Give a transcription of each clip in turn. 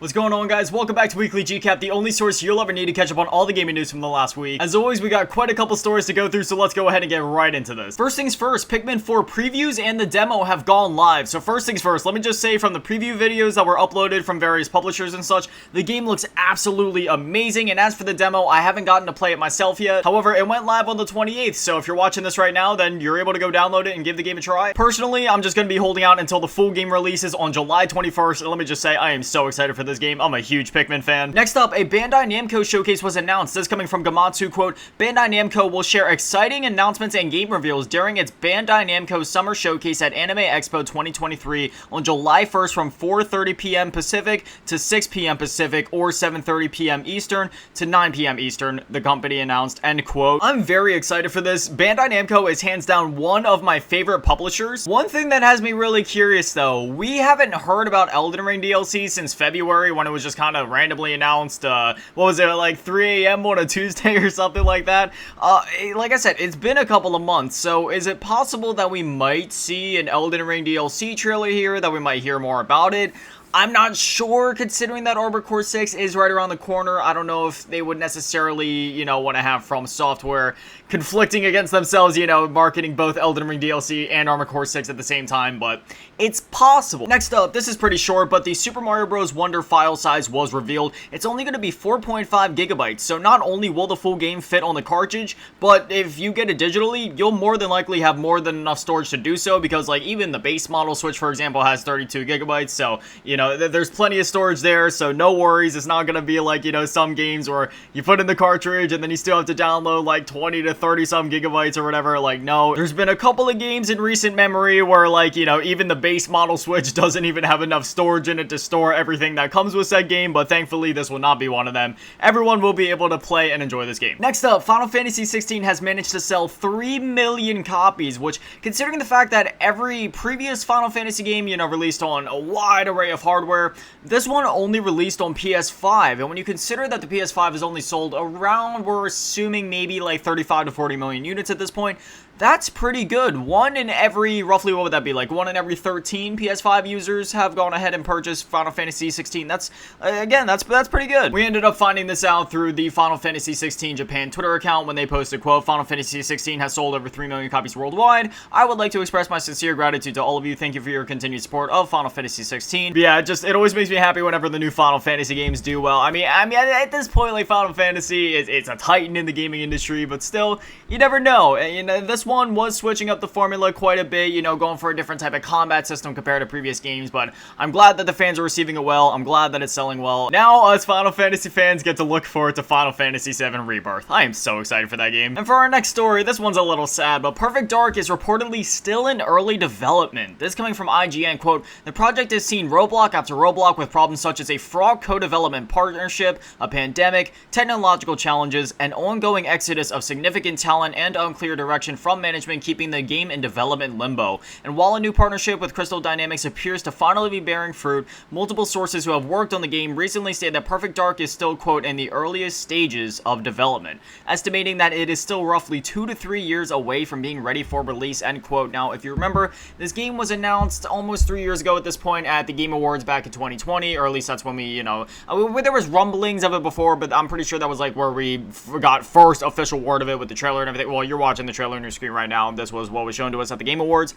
What's going on, guys? Welcome back to Weekly GCap, the only source you'll ever need to catch up on all the gaming news from the last week. As always, we got quite a couple stories to go through, so let's go ahead and get right into this. First things first, Pikmin 4 previews and the demo have gone live. So first things first, let me just say from the preview videos that were uploaded from various publishers and such, the game looks absolutely amazing, and as for the demo, I haven't gotten to play it myself yet. However, it went live on the 28th, so if you're watching this right now, then you're able to go download it and give the game a try. Personally, I'm just going to be holding out until the full game releases on July 21st, and let me just say, I am so excited for this game. I'm a huge Pikmin fan. Next up, a Bandai Namco showcase was announced. This coming from Gamatsu, quote, Bandai Namco will share exciting announcements and game reveals during its Bandai Namco Summer Showcase at Anime Expo 2023 on July 1st from 4:30 p.m. Pacific to 6 p.m. Pacific or 7:30 p.m. Eastern to 9 p.m. Eastern, the company announced, end quote. I'm very excited for this. Bandai Namco is hands down one of my favorite publishers. One thing that has me really curious though, we haven't heard about Elden Ring DLC since February when it was just kind of randomly announced, what was it, like 3 a.m. on a Tuesday or something like that. Like I said, it's been a couple of months, so is it possible that we might see an Elden Ring DLC trailer here, that we might hear more about it? I'm not sure, considering that Arbor Core 6 is right around the corner. I don't know if they would necessarily, want to have From Software conflicting against themselves, marketing both Elden Ring DLC and Armored Core 6 at the same time, but it's possible. Next up, this is pretty short, but the Super Mario Bros. Wonder file size was revealed. It's only going to be 4.5 gigabytes, so not only will the full game fit on the cartridge, but if you get it digitally, you'll more than likely have more than enough storage to do so, because like even the base model Switch, for example, has 32 gigabytes, so, there's plenty of storage there, so no worries. It's not going to be like, some games where you put in the cartridge and then you still have to download like 20 to 30 some gigabytes or whatever. Like, no. There's been a couple of games in recent memory where like, even the base model Switch doesn't even have enough storage in it to store everything that comes with said game, but thankfully this will not be one of them. Everyone will be able to play and enjoy this game. Next up, Final Fantasy 16 has managed to sell 3 million copies, which, considering the fact that every previous Final Fantasy game, released on a wide array of hardware, this one only released on PS5, and when you consider that the PS5 has only sold around, we're assuming maybe like 35 to 40 million units at this point, that's pretty good. One in every, roughly, what would that be, like 1 in every 13 PS5 users have gone ahead and purchased Final Fantasy 16. That's, again, that's pretty good. We ended up finding this out through the Final Fantasy 16 Japan Twitter account when they posted, quote, Final Fantasy 16 has sold over 3 million copies worldwide. I would like to express my sincere gratitude to all of you. Thank you for your continued support of Final Fantasy 16. But yeah, it always makes me happy whenever the new Final Fantasy games do well. I mean, at this point, like, Final Fantasy it's a titan in the gaming industry, but still, you never know. And, this one was switching up the formula quite a bit, going for a different type of combat system compared to previous games, but I'm glad that the fans are receiving it well. I'm glad that it's selling well. Now, us Final Fantasy fans get to look forward to Final Fantasy VII Rebirth. I am so excited for that game. And for our next story, this one's a little sad, but Perfect Dark is reportedly still in early development. This coming from IGN, quote, the project has seen roadblock after roadblock with problems such as a fraught co-development partnership, a pandemic, technological challenges, an ongoing exodus of significant talent, and unclear direction from management, keeping the game in development limbo. And while a new partnership with Crystal Dynamics appears to finally be bearing fruit, multiple sources who have worked on the game recently say that Perfect Dark is still, quote, in the earliest stages of development, estimating that it is still roughly 2 to 3 years away from being ready for release, end quote. Now, if you remember, this game was announced almost 3 years ago at this point at the Game Awards back in 2020, or at least that's when we, there was rumblings of it before, but I'm pretty sure that was like where we got first official word of it with the trailer and everything. Well, you're watching the trailer on your screen right now. This was what was shown to us at the Game Awards.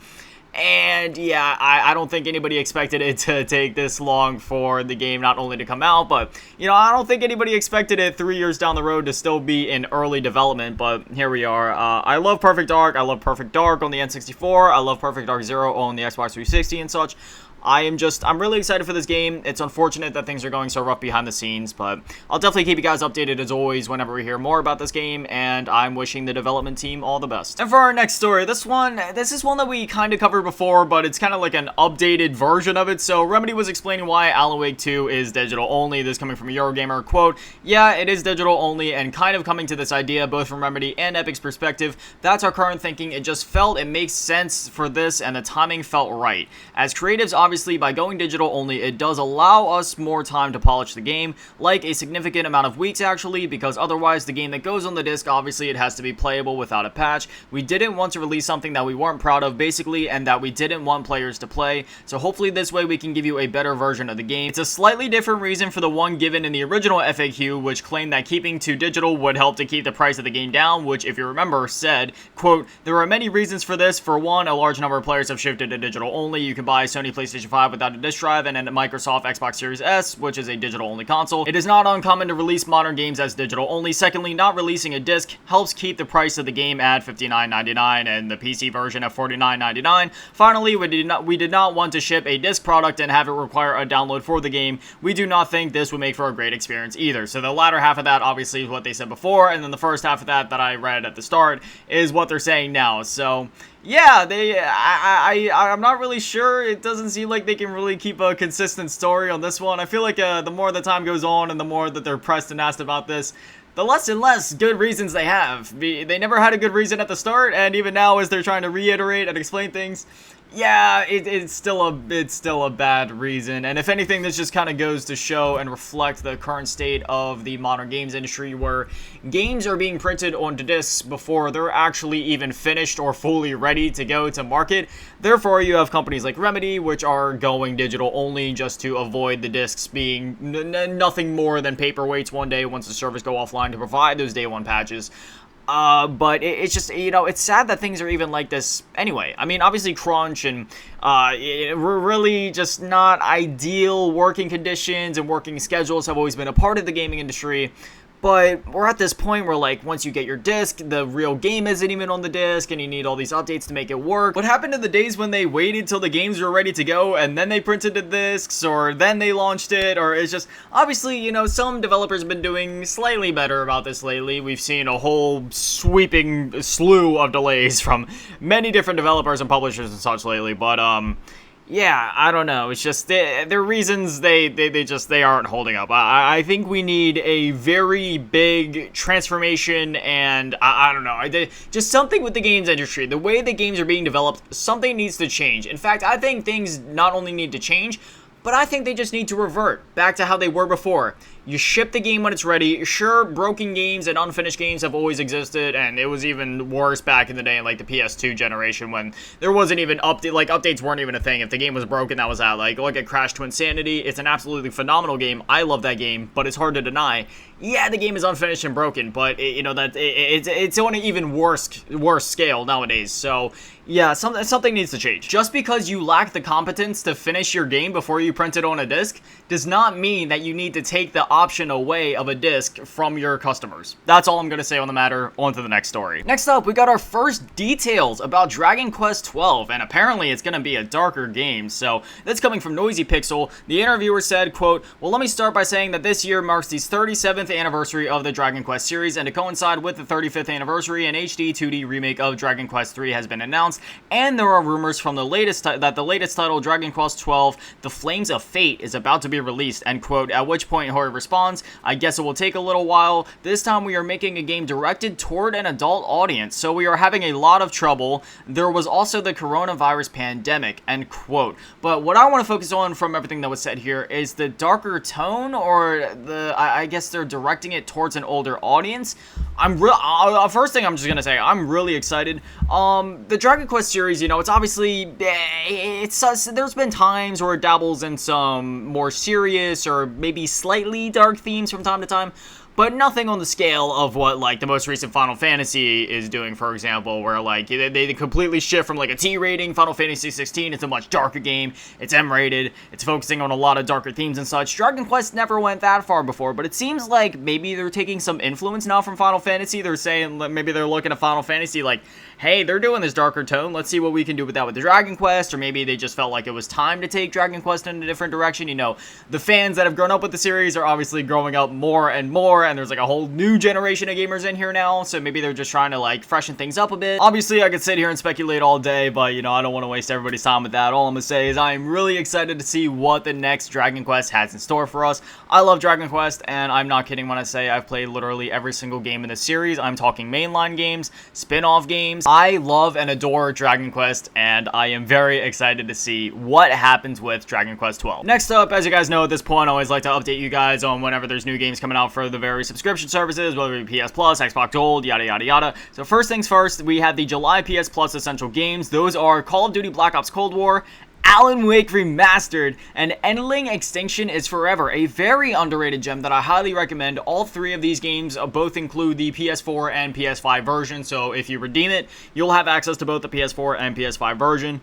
And yeah, I don't think anybody expected it to take this long for the game not only to come out, but, I don't think anybody expected it 3 years down the road to still be in early development, but here we are. I love Perfect Dark. I love Perfect Dark on the N64. I love Perfect Dark Zero on the Xbox 360 and such. I'm really excited for this game. It's unfortunate that things are going so rough behind the scenes, but I'll definitely keep you guys updated as always whenever we hear more about this game, and I'm wishing the development team all the best. And for our next story, this is one that we kind of covered before, but it's kind of like an updated version of it. So Remedy was explaining why Alan Wake 2 is digital only. This coming from Eurogamer, quote, yeah, it is digital only, and kind of coming to this idea both from Remedy and Epic's perspective, that's our current thinking. It just felt it makes sense for this, and the timing felt right. As creatives obviously obviously by going digital only, it does allow us more time to polish the game, like a significant amount of weeks actually, because otherwise the game that goes on the disc, obviously it has to be playable without a patch. We didn't want to release something that we weren't proud of basically, and that we didn't want players to play, so hopefully this way we can give you a better version of the game. It's a slightly different reason for the one given in the original FAQ, which claimed that keeping to digital would help to keep the price of the game down, which if you remember said, quote, there are many reasons for this. For one, a large number of players have shifted to digital only. You can buy a Sony PlayStation 5 without a disc drive, and a Microsoft Xbox Series S, which is a digital only console. It is not uncommon to release modern games as digital only. Secondly, not releasing a disc helps keep the price of the game at $59.99 and the PC version at $49.99. Finally, we did not want to ship a disc product and have it require a download for the game. We do not think this would make for a great experience either. So the latter half of that obviously is what they said before, and then the first half of that I read at the start is what they're saying now. So yeah, I'm not really sure. It doesn't seem like they can really keep a consistent story on this one. I feel like the more the time goes on and the more that they're pressed and asked about this, the less and less good reasons they have. They never had a good reason at the start, and even now as they're trying to reiterate and explain things, yeah, it's still a bad reason. And if anything, this just kind of goes to show and reflect the current state of the modern games industry, where games are being printed onto discs before they're actually even finished or fully ready to go to market. Therefore, you have companies like Remedy, which are going digital only just to avoid the discs being nothing more than paperweights one day once the servers go offline to provide those day one patches. But it's just, you know, it's sad that things are even like this anyway. I mean, obviously crunch and really just not ideal working conditions and working schedules have always been a part of the gaming industry. But we're at this point where, like, once you get your disc, the real game isn't even on the disc, and you need all these updates to make it work. What happened to the days when they waited till the games were ready to go, and then they printed the discs, or then they launched it, or it's just, obviously, you know, some developers have been doing slightly better about this lately. We've seen a whole sweeping slew of delays from many different developers and publishers and such lately, but, yeah, I don't know. It's just their reasons they aren't holding up. I think we need a very big transformation, and I don't know. Just something with the games industry. The way the games are being developed, something needs to change. In fact, I think things not only need to change, but I think they just need to revert back to how they were before. You ship the game when it's ready. Sure, broken games and unfinished games have always existed, and it was even worse back in the day in, like, the PS2 generation when there wasn't even updates weren't even a thing. If the game was broken, that was out. Like, look at Crash to Insanity. It's an absolutely phenomenal game. I love that game, but it's hard to deny. Yeah, the game is unfinished and broken, but it's on an even worse scale nowadays. So yeah, something needs to change. Just because you lack the competence to finish your game before you print it on a disc does not mean that you need to take the option away of a disc from your customers. That's all I'm going to say on the matter. On to the next story. Next up, we got our first details about Dragon Quest XII, and apparently it's going to be a darker game. So that's coming from Noisy Pixel. The interviewer said, quote, well, let me start by saying that this year marks the 37th anniversary of the Dragon Quest series, and to coincide with the 35th anniversary, an HD 2D remake of Dragon Quest III has been announced, and there are rumors from the latest that the latest title, Dragon Quest XII, The Flames of Fate, is about to be released, end quote, at which point Hori responds, I guess it will take a little while. This time we are making a game directed toward an adult audience, so we are having a lot of trouble. There was also the coronavirus pandemic, end quote. But what I want to focus on from everything that was said here is the darker tone, or I guess they're directing it towards an older audience. First thing I'm just gonna say, I'm really excited. The Dragon Quest series, you know, it's obviously, there's been times where it dabbles in some more serious or maybe slightly dark themes from time to time, but nothing on the scale of what, like, the most recent Final Fantasy is doing, for example, where, like, they completely shift from, like, a T rating. Final Fantasy 16, it's a much darker game. It's M-rated. It's focusing on a lot of darker themes and such. Dragon Quest never went that far before, but it seems like maybe they're taking some influence now from Final Fantasy. They're saying, maybe they're looking at Final Fantasy like, hey, they're doing this darker tone. Let's see what we can do with that with the Dragon Quest, or maybe they just felt like it was time to take Dragon Quest in a different direction. You know, the fans that have grown up with the series are obviously growing up more and more, PS4, and there's like a whole new generation of gamers in here now, so maybe they're just trying to like freshen things up a bit. Obviously, I could sit here and speculate all day, but you know, I don't want to waste everybody's time with that. All I'm gonna say is I'm really excited to see what the next Dragon Quest has in store for us. I love Dragon Quest, and I'm not kidding when I say I've played literally every single game in the series. I'm talking mainline games, spin-off games. I love and adore Dragon Quest, and I am very excited to see what happens with Dragon Quest 12. Next up, as you guys know at this point, I always like to update you guys on whenever there's new games coming out for the various subscription services, whether it be PS Plus, Xbox Gold, yada yada yada. So first things first, we have the July PS Plus Essential Games. Those are Call of Duty Black Ops Cold War, Alan Wake Remastered, and Endling Extinction is Forever, a very underrated gem that I highly recommend. All three of these games both include the PS4 and PS5 version, so if you redeem it, you'll have access to both the PS4 and PS5 version.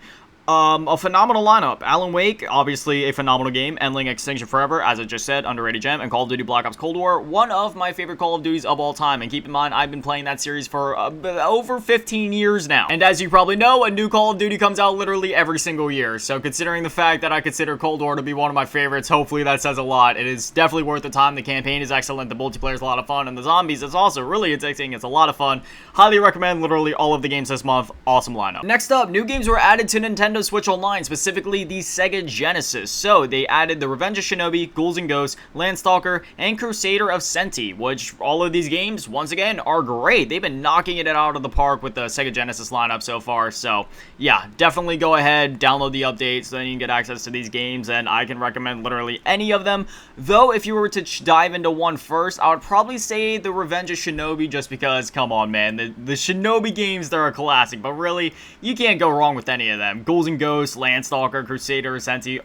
A phenomenal lineup. Alan Wake, obviously a phenomenal game. Endling Extinction Forever, as I just said, underrated gem. And Call of Duty Black Ops Cold War, one of my favorite Call of Duties of all time. And keep in mind, I've been playing that series for over 15 years now. And as you probably know, a new Call of Duty comes out literally every single year. So considering the fact that I consider Cold War to be one of my favorites, hopefully that says a lot. It is definitely worth the time. The campaign is excellent. The multiplayer is a lot of fun. And the zombies is also really addicting. It's a lot of fun. Highly recommend literally all of the games this month. Awesome lineup. Next up, new games were added to Nintendo Switch Online, specifically the Sega Genesis. So they added the Revenge of Shinobi, Ghouls and Ghosts, Landstalker, and Crusader of Senti, which all of these games, once again, are great. They've been knocking it out of the park with the Sega Genesis lineup so far. So yeah, definitely go ahead, download the updates, so then you can get access to these games, and I can recommend literally any of them. Though if you were to dive into one first, I would probably say the Revenge of Shinobi, just because, come on man, the Shinobi games, they're a classic, but really, you can't go wrong with any of them. Ghouls and Ghosts, Landstalker, Crusader, Senti,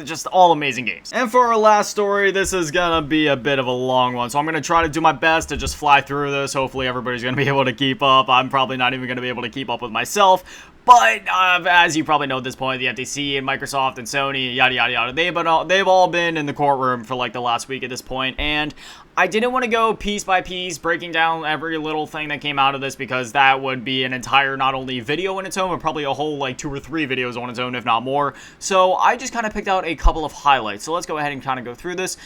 just all amazing games. And for our last story, this is gonna be a bit of a long one, so I'm gonna try to do my best to just fly through this. Hopefully everybody's gonna be able to keep up. I'm probably not even gonna be able to keep up with myself. But as you probably know at this point, the FTC and Microsoft and Sony, yada yada yada, they've all been in the courtroom for like the last week at this point, and I didn't want to go piece by piece breaking down every little thing that came out of this, because that would be an entire not only video in its own, but probably a whole like 2 or 3 videos on its own, if not more. So I just kind of picked out a couple of highlights. So let's go ahead and kind of go through this.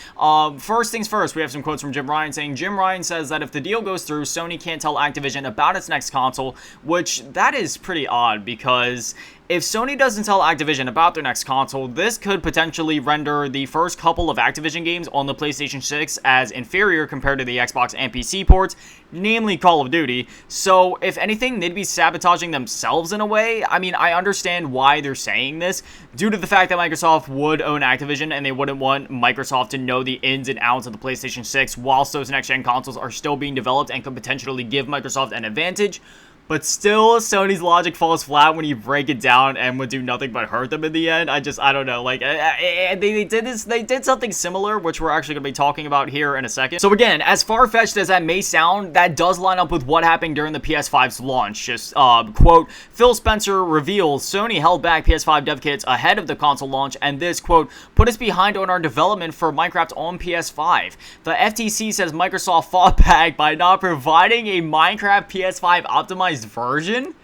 First things first, we have some quotes from Jim Ryan saying, Jim Ryan says that if the deal goes through, Sony can't tell Activision about its next console, which that is pretty odd, because if Sony doesn't tell Activision about their next console, this could potentially render the first couple of Activision games on the PlayStation 6 as inferior compared to the Xbox and PC ports, namely Call of Duty. So if anything, they'd be sabotaging themselves in a way. I mean, I understand why they're saying this, due to the fact that Microsoft would own Activision, and they wouldn't want Microsoft to know the ins and outs of the PlayStation 6 whilst those next-gen consoles are still being developed and could potentially give Microsoft an advantage. But still, Sony's logic falls flat when you break it down and would do nothing but hurt them in the end. I don't know. Like, they did something similar, which we're actually going to be talking about here in a second. So again, as far-fetched as that may sound, that does line up with what happened during the PS5's launch. Just, quote, Phil Spencer reveals Sony held back PS5 dev kits ahead of the console launch, and this, quote, put us behind on our development for Minecraft on PS5. The FTC says Microsoft fought back by not providing a Minecraft PS5 optimized version.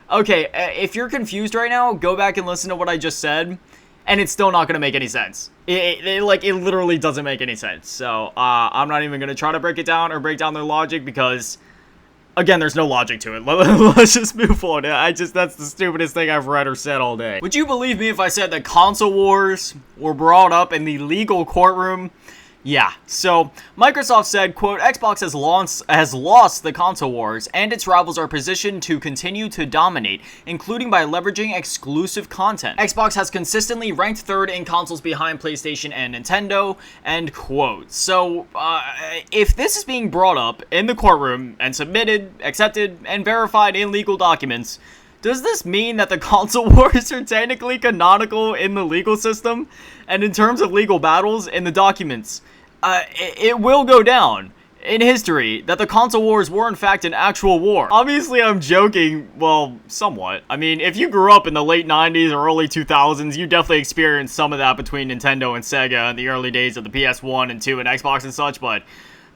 Okay, if you're confused right now, go back and listen to what I just said, and it's still not going to make any sense. It literally doesn't make any sense. So, I'm not even going to try to break it down or break down their logic, because, again, there's no logic to it. Let's just move on. That's the stupidest thing I've read or said all day. Would you believe me if I said that console wars were brought up in the legal courtroom? Yeah, so Microsoft said, quote, Xbox has lost the console wars, and its rivals are positioned to continue to dominate, including by leveraging exclusive content. Xbox has consistently ranked third in consoles behind PlayStation and Nintendo, end quote. So, if this is being brought up in the courtroom and submitted, accepted, and verified in legal documents, does this mean that the console wars are technically canonical in the legal system? And in terms of legal battles in the documents, it will go down in history that the console wars were in fact an actual war. Obviously, I'm joking, well, somewhat. I mean, if you grew up in the late 90s or early 2000s, you definitely experienced some of that between Nintendo and Sega in the early days of the PS1 and 2 and Xbox and such, but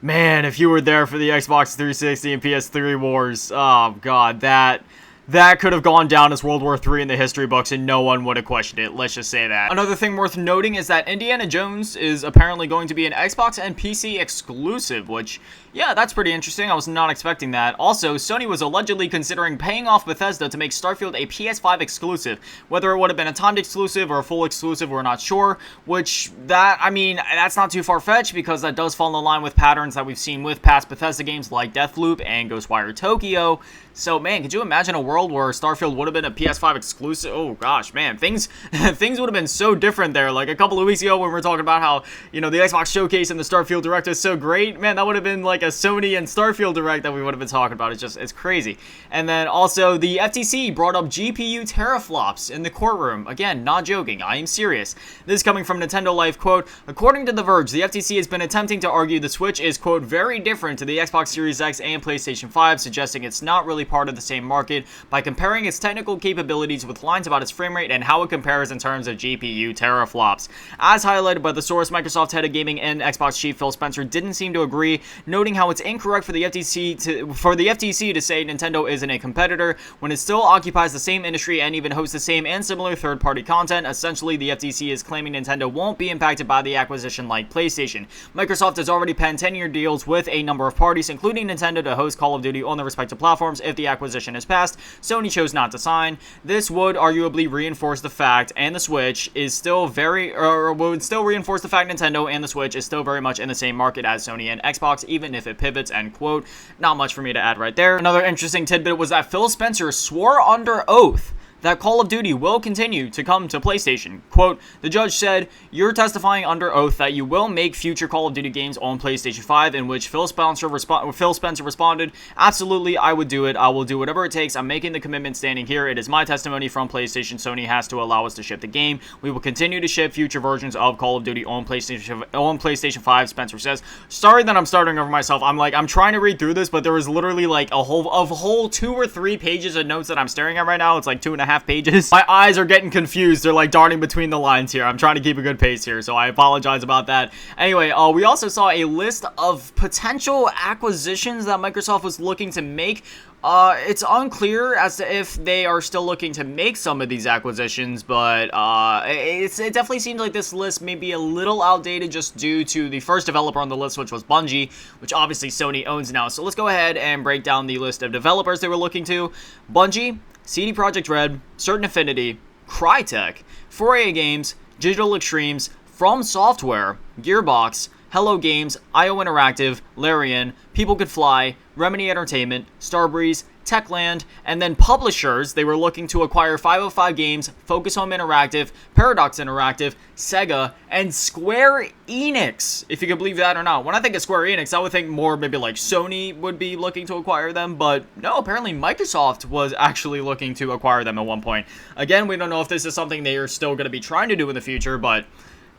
man, if you were there for the Xbox 360 and PS3 wars, oh god, that that could have gone down as World War III in the history books and no one would have questioned it. Let's just say that. Another thing worth noting is that Indiana Jones is apparently going to be an Xbox and PC exclusive, which, yeah, that's pretty interesting. I was not expecting that. Also, Sony was allegedly considering paying off Bethesda to make Starfield a PS5 exclusive. Whether it would have been a timed exclusive or a full exclusive, we're not sure, which, I mean, that's not too far-fetched because that does fall in line with patterns that we've seen with past Bethesda games like Deathloop and Ghostwire Tokyo. So, man, could you imagine a world where Starfield would have been a PS5 exclusive? Oh, gosh, man, things would have been so different there. Like, a couple of weeks ago when we were talking about how, you know, the Xbox Showcase and the Starfield Direct is so great, man, that would have been like a Sony and Starfield Direct that we would have been talking about. It's crazy. And then also, the FTC brought up GPU teraflops in the courtroom. Again, not joking, I am serious. This is coming from Nintendo Life, quote, according to The Verge, the FTC has been attempting to argue the Switch is, quote, very different to the Xbox Series X and PlayStation 5, suggesting it's not really part of the same market by comparing its technical capabilities with lines about its frame rate and how it compares in terms of GPU teraflops. As highlighted by the source, Microsoft head of gaming and Xbox chief Phil Spencer didn't seem to agree, noting how it's incorrect for the FTC to say Nintendo isn't a competitor when it still occupies the same industry and even hosts the same and similar third-party content. Essentially, the FTC is claiming Nintendo won't be impacted by the acquisition like PlayStation. Microsoft has already penned 10-year deals with a number of parties, including Nintendo, to host Call of Duty on their respective platforms if the acquisition is passed. Sony chose not to sign. This would arguably reinforce the fact and the Switch is still would still reinforce the fact Nintendo and the Switch is still very much in the same market as Sony and Xbox, even if it pivots, end quote. Not much for me to add right there. Another interesting tidbit was that Phil Spencer swore under oath that Call of Duty will continue to come to PlayStation. Quote, the judge said, you're testifying under oath that you will make future Call of Duty games on PlayStation 5, in which Phil Spencer responded, absolutely, I would do it. I will do whatever it takes. I'm making the commitment standing here. It is my testimony from PlayStation. Sony has to allow us to ship the game. We will continue to ship future versions of Call of Duty on PlayStation 5, Spencer says. Sorry that I'm starting over myself. I'm trying to read through this, but there was literally like a whole 2 or 3 pages of notes that I'm staring at right now. It's like 2.5 pages. My eyes are getting confused. They're like darting between the lines here. I'm trying to keep a good pace here, so I apologize about that. Anyway, we also saw a list of potential acquisitions that Microsoft was looking to make. It's unclear as to if they are still looking to make some of these acquisitions, but it definitely seems like this list may be a little outdated just due to the first developer on the list, which was Bungie, which obviously Sony owns now. So let's go ahead and break down the list of developers they were looking to. Bungie, CD Projekt Red, Certain Affinity, Crytek, 4A Games, Digital Extremes, From Software, Gearbox, Hello Games, IO Interactive, Larian, People Could Fly, Remedy Entertainment, Starbreeze, Techland, and then publishers. They were looking to acquire 505 Games, Focus Home Interactive, Paradox Interactive, Sega, and Square Enix, if you can believe that or not. When I think of Square Enix, I would think more maybe like Sony would be looking to acquire them, but no, apparently Microsoft was actually looking to acquire them at one point. Again, we don't know if this is something they are still going to be trying to do in the future, but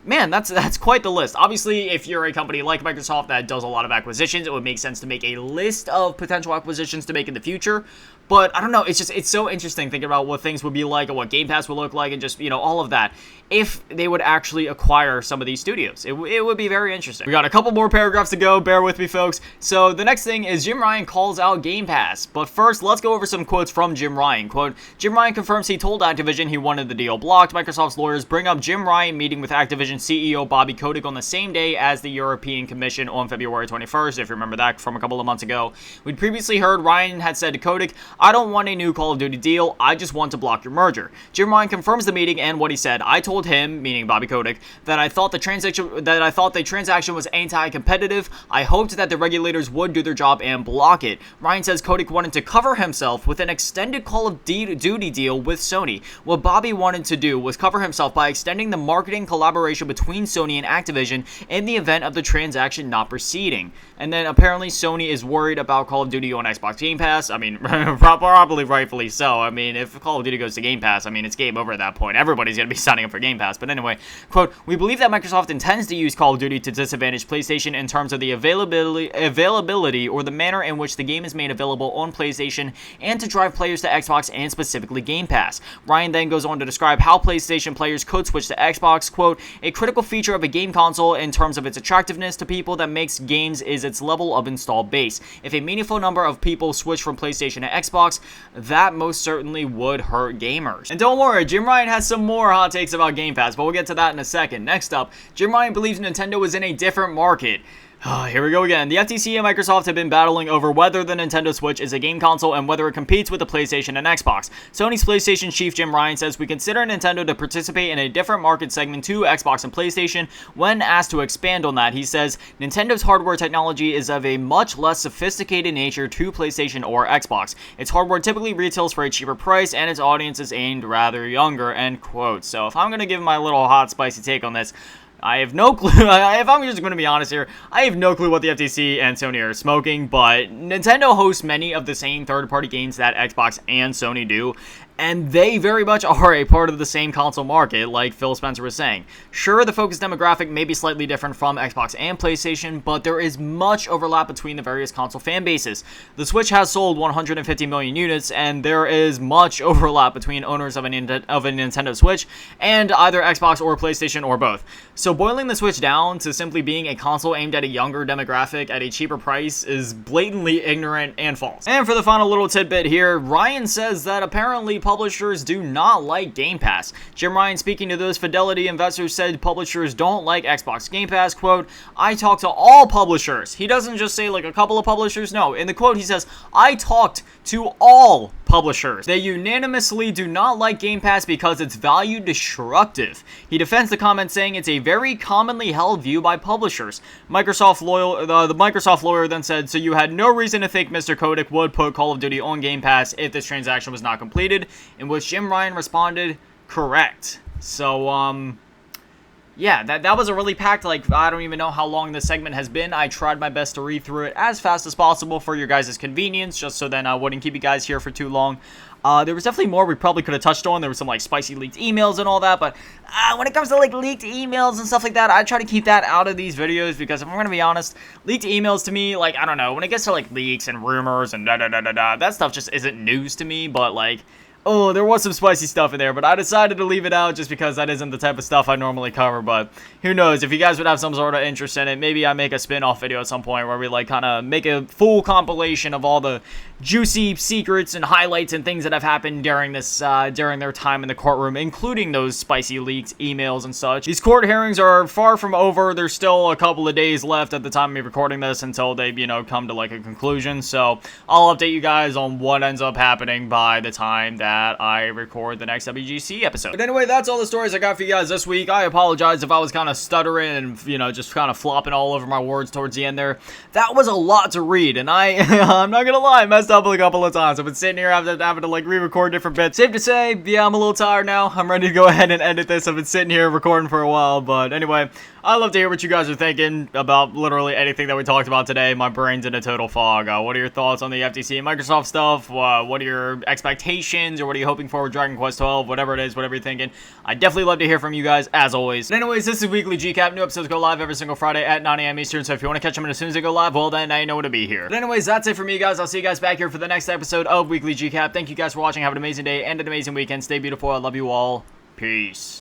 man, that's quite the list. Obviously, if you're a company like Microsoft that does a lot of acquisitions, it would make sense to make a list of potential acquisitions to make in the future. But I don't know, it's so interesting thinking about what things would be like and what Game Pass would look like and just, you know, all of that. If they would actually acquire some of these studios, it would be very interesting. We got a couple more paragraphs to go, bear with me, folks. So the next thing is Jim Ryan calls out Game Pass. But first, let's go over some quotes from Jim Ryan. Quote, Jim Ryan confirms he told Activision he wanted the deal blocked. Microsoft's lawyers bring up Jim Ryan meeting with Activision CEO Bobby Kotick on the same day as the European Commission on February 21st, if you remember that from a couple of months ago. We'd previously heard Ryan had said to Kotick, I don't want a new Call of Duty deal, I just want to block your merger. Jim Ryan confirms the meeting and what he said. I told him, meaning Bobby Kotick, that I thought the transaction was anti-competitive. I hoped that the regulators would do their job and block it. Ryan says Kotick wanted to cover himself with an extended Call of Duty deal with Sony. What Bobby wanted to do was cover himself by extending the marketing collaboration between Sony and Activision in the event of the transaction not proceeding. And then apparently Sony is worried about Call of Duty on Xbox Game Pass. I mean, probably rightfully so. I mean, if Call of Duty goes to Game Pass, I mean, it's game over at that point. Everybody's going to be signing up for Game Pass. But anyway, quote, we believe that Microsoft intends to use Call of Duty to disadvantage PlayStation in terms of the availability or the manner in which the game is made available on PlayStation and to drive players to Xbox and specifically Game Pass. Ryan then goes on to describe how PlayStation players could switch to Xbox. Quote, a critical feature of a game console in terms of its attractiveness to people that makes games is its level of install base. If a meaningful number of people switch from PlayStation to Xbox, that most certainly would hurt gamers. And don't worry, Jim Ryan has some more hot takes about Game Pass, but we'll get to that in a second. Next up, Jim Ryan believes Nintendo is in a different market. Here we go again. The FTC and Microsoft have been battling over whether the Nintendo Switch is a game console and whether it competes with the PlayStation and Xbox. Sony's PlayStation chief Jim Ryan says, "We consider Nintendo to participate in a different market segment to Xbox and PlayStation." When asked to expand on that, he says, "Nintendo's hardware technology is of a much less sophisticated nature to PlayStation or Xbox. Its hardware typically retails for a cheaper price and its audience is aimed rather younger," end quote. So if I'm going to give my little hot spicy take on this, I have no clue. If I'm just going to be honest here, I have no clue what the FTC and Sony are smoking, but Nintendo hosts many of the same third-party games that Xbox and Sony do, and they very much are a part of the same console market, like Phil Spencer was saying. Sure, the focus demographic may be slightly different from Xbox and PlayStation, but there is much overlap between the various console fan bases. The Switch has sold 150 million units, and there is much overlap between owners of a Nintendo Switch and either Xbox or PlayStation or both. So boiling the Switch down to simply being a console aimed at a younger demographic at a cheaper price is blatantly ignorant and false. And for the final little tidbit here, Ryan says that apparently publishers do not like Game Pass. Jim Ryan, speaking to those Fidelity investors, said publishers don't like Xbox Game Pass. Quote, "I talk to all publishers." He doesn't just say like a couple of publishers. No, in the quote he says, "I talked to all publishers. They unanimously do not like Game Pass because it's value destructive." He defends the comment, saying it's a very commonly held view by publishers. The Microsoft lawyer then said, "So you had no reason to think Mr. Kotick would put Call of Duty on Game Pass if this transaction was not completed," in which Jim Ryan responded, "Correct." So, yeah, that was a really packed, like, I don't even know how long this segment has been. I tried my best to read through it as fast as possible for your guys' convenience, just so then I wouldn't keep you guys here for too long. There was definitely more we probably could have touched on. There was some, like, spicy leaked emails and all that, but when it comes to, like, leaked emails and stuff like that, I try to keep that out of these videos, because if I'm gonna be honest, leaked emails to me, like, I don't know, when it gets to, like, leaks and rumors and da-da-da-da-da, that stuff just isn't news to me, but, like, oh, there was some spicy stuff in there, but I decided to leave it out just because that isn't the type of stuff I normally cover. But who knows, if you guys would have some sort of interest in it, maybe I make a spin-off video at some point where we like kind of make a full compilation of all the juicy secrets and highlights and things that have happened during this during their time in the courtroom, including those spicy leaked emails and such. These court hearings are far from over. There's still a couple of days left at the time of me recording this until they, you know, come to like a conclusion. So I'll update you guys on what ends up happening by the time that I record the next WGC episode. But anyway, that's all the stories I got for you guys this week. I apologize if I was kind of stuttering and, you know, just kind of flopping all over my words towards the end there. That was a lot to read, and I'm not gonna lie, I messed up a couple of times. I've been sitting here having to like re-record different bits. Safe to say, yeah, I'm a little tired now. I'm ready to go ahead and edit this. I've been sitting here recording for a while, but anyway, I'd love to hear what you guys are thinking about literally anything that we talked about today. My brain's in a total fog. What are your thoughts on the FTC and Microsoft stuff? What are your expectations, or what are you hoping for with Dragon Quest 12? Whatever it is, whatever you're thinking. I'd definitely love to hear from you guys, as always. But anyways, this is Weekly GCap. New episodes go live every single Friday at 9 a.m. Eastern, so if you want to catch them as soon as they go live, well, then now you know where to be here. But anyways, that's it for me, guys. I'll see you guys back here for the next episode of Weekly GCap. Thank you guys for watching. Have an amazing day and an amazing weekend. Stay beautiful. I love you all. Peace.